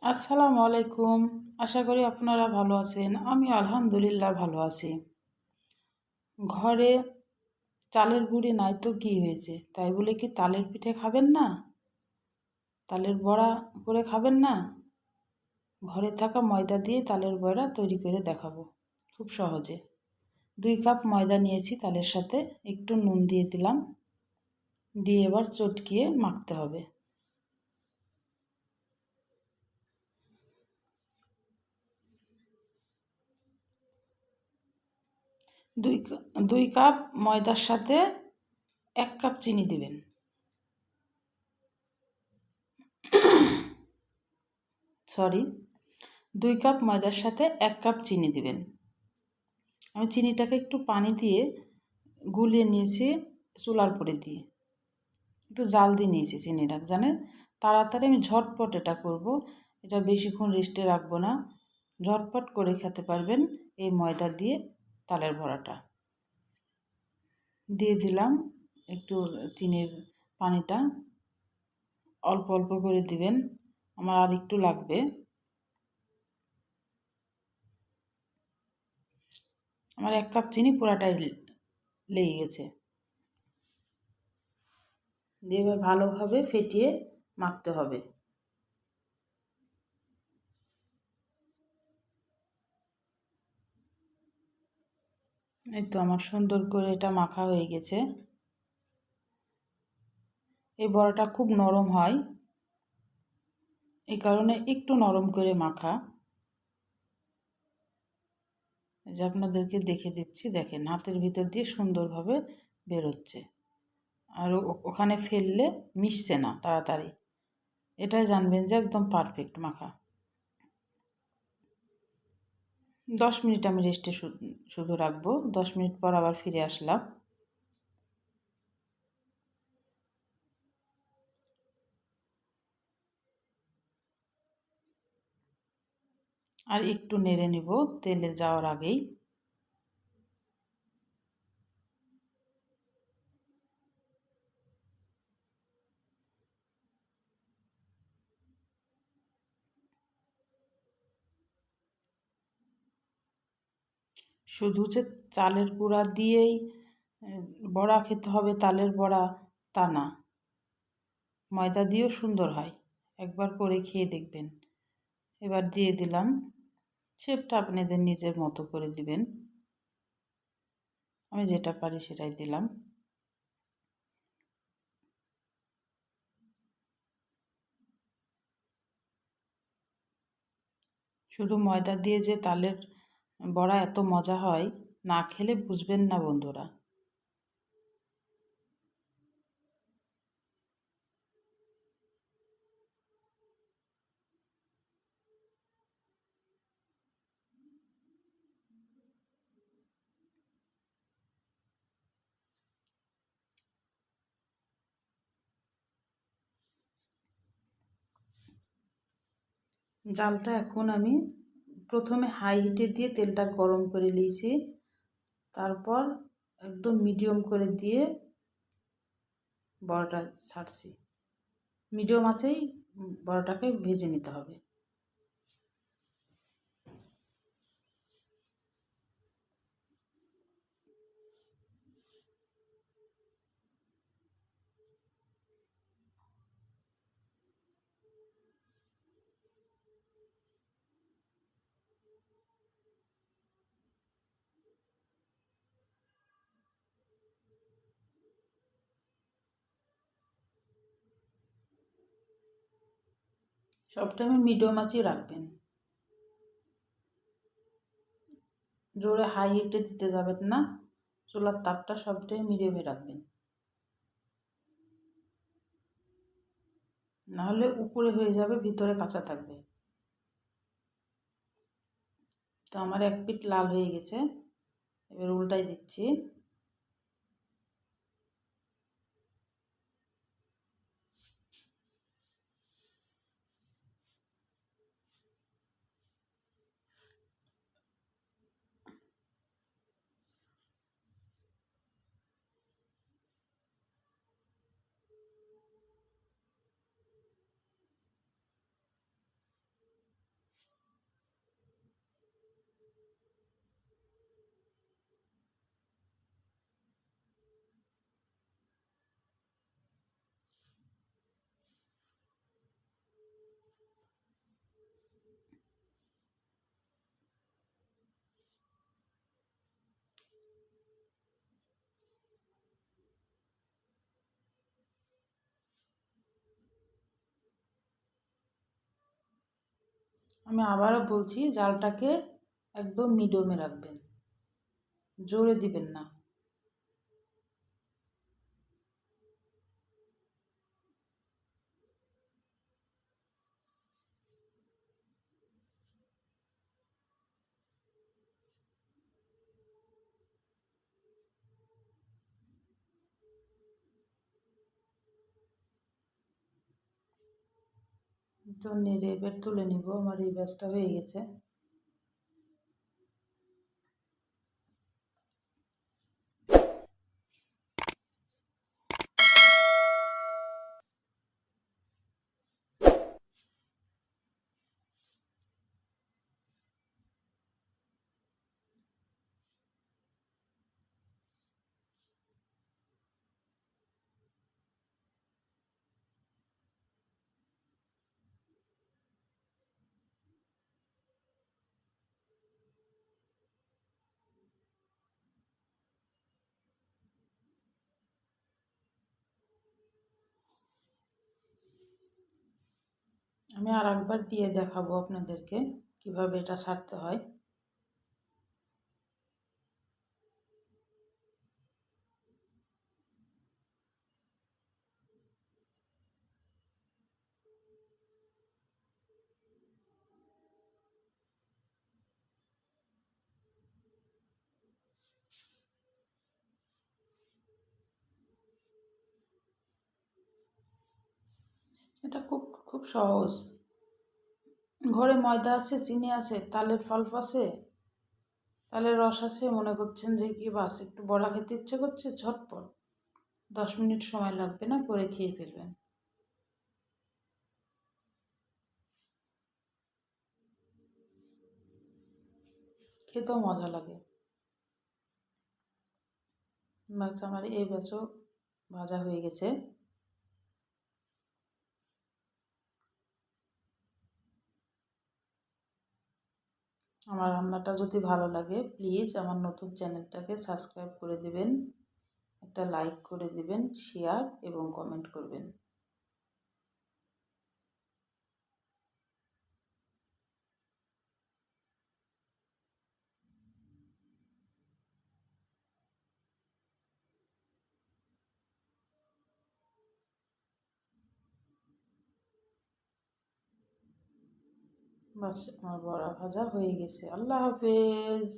আসসালামু আলাইকুম। আশা করি আপনারা ভালো আছেন। আমি আলহামদুলিল্লাহ ভালো আছি। ঘরে চালের গুঁড়ি নাই তো কী হয়েছে? তাই বলে কি তালের পিঠে খাবেন না? তালের বড়া করে খাবেন না? ঘরে থাকা ময়দা দিয়ে তালের বড়া তৈরি করে দেখাবো খুব সহজে। 2 কাপ ময়দা নিয়েছি, তালের সাথে একটু নুন দিয়ে দিলাম। দিয়ে এবার চটকিয়ে মাখতে হবে। 2 কাপ ময়দার সাথে 1 কাপ চিনি দিবেন। সরি, 2 কাপ ময়দার সাথে 1 কাপ চিনি দিবেন। আমি চিনিটাকে একটু পানি দিয়ে গুলিয়ে নিয়েছি, চুলার উপরে দিয়ে একটু জাল দিয়ে নিয়েছি চিনিটা, জানেন তাড়াতাড়ি আমি ঝটপট এটা করব। এটা বেশিক্ষণ রেস্টে রাখবো না, ঝটপট করে খেতে পারবেন এই ময়দা দিয়ে তালের বড়াটা। দিয়ে দিলাম একটু চিনির পানিটা, অল্প অল্প করে দিবেন, আমার আর একটু লাগবে। আমার 1 কাপ চিনি পুরাটাই লেগে গেছে। দিয়ে এবার ভালোভাবে ফেটিয়ে মাখতে হবে। এই তো আমার সুন্দর করে এটা মাখা হয়ে গেছে। এই বড়াটা খুব নরম হয়, এই কারণে একটু নরম করে মাখা। এই যে আপনাদেরকে দেখে দিচ্ছি, দেখেন হাতের ভিতর দিয়ে সুন্দরভাবে বেরোচ্ছে। আর ওখানে ফেললে মিশছে না তাড়াতাড়ি। এটাই জানবেন যে একদম পারফেক্ট মাখা। 10 মিনিট আমি রেস্টে শুধু রাখবো। 10 মিনিট পর আবার ফিরে আসলাম। আর একটু নেড়ে নিব তেলে যাওয়ার আগেই। শুধু যে চালের গুঁড়া দিয়েই বড়া খেতে হবে, তালের বড়া তা না, ময়দা দিয়েও সুন্দর হয়। একবার করে খেয়ে দেখবেন। এবার দিয়ে দিলাম, শেপটা আপনাদের নিজের মতো করে দিবেন। আমি যেটা পারি সেটাই দিলাম। শুধু ময়দা দিয়ে যে তালের বড়া এত মজা হয়, না খেলে বুঝবেন না বন্ধুরা। জালটা এখন আমি প্রথমে হাই হিটে দিয়ে তেলটা গরম করে নিয়েছি, তারপর একদম মিডিয়াম করে দিয়ে বড়াটা ছাড়ছি। মিডিয়াম আঁচেই বড়াটাকে ভেজে নিতে হবে। সবটাইমে মিডিয়াম আঁচেই রাখবেন, জোরে হাই হিটে দিতে যাবেন না। চুলার তাপটা সবটাই মিডিয়ামে রাখবেন, নাহলে উপরে হয়ে যাবে, ভিতরে কাঁচা থাকবে। তো আমার এক পিঠ লাল হয়ে গেছে, এবার উল্টাই দিচ্ছি। আমি আবারও বলছি, জালটাকে একদম মিডিয়ামে রাখবেন, জোরে দিবেন না। তো নেড়ে এবার তুলে নিব, আমার এই ব্যাসটা হয়ে গেছে। আমি আর একবার দিয়ে দেখাবো আপনাদেরকে কিভাবে এটা ছাড়তে হয়। এটা খুব খুব সহজ। ঘরে ময়দা আছে, চিনি আছে, তালের পাল্প আছে, তালের রস আছে, মনে করছেন যে কি বাস একটু বড়া খেতে ইচ্ছে করছে, ঝটপট 10 মিনিট সময় লাগবে না, করে খেয়ে ফেলবেন। খেতেও মজা লাগে। মাছ আমার এই ব্যাচও ভাজা হয়ে গেছে। আমার রান্নাটা যদি ভালো লাগে, প্লিজ আমার নতুন চ্যানেলটাকে সাবস্ক্রাইব করে দেবেন, একটা লাইক করে দেবেন, শেয়ার এবং কমেন্ট করবেন। বাস আমার বড়া ভাজা হয়ে গেছে। আল্লাহ হাফেজ।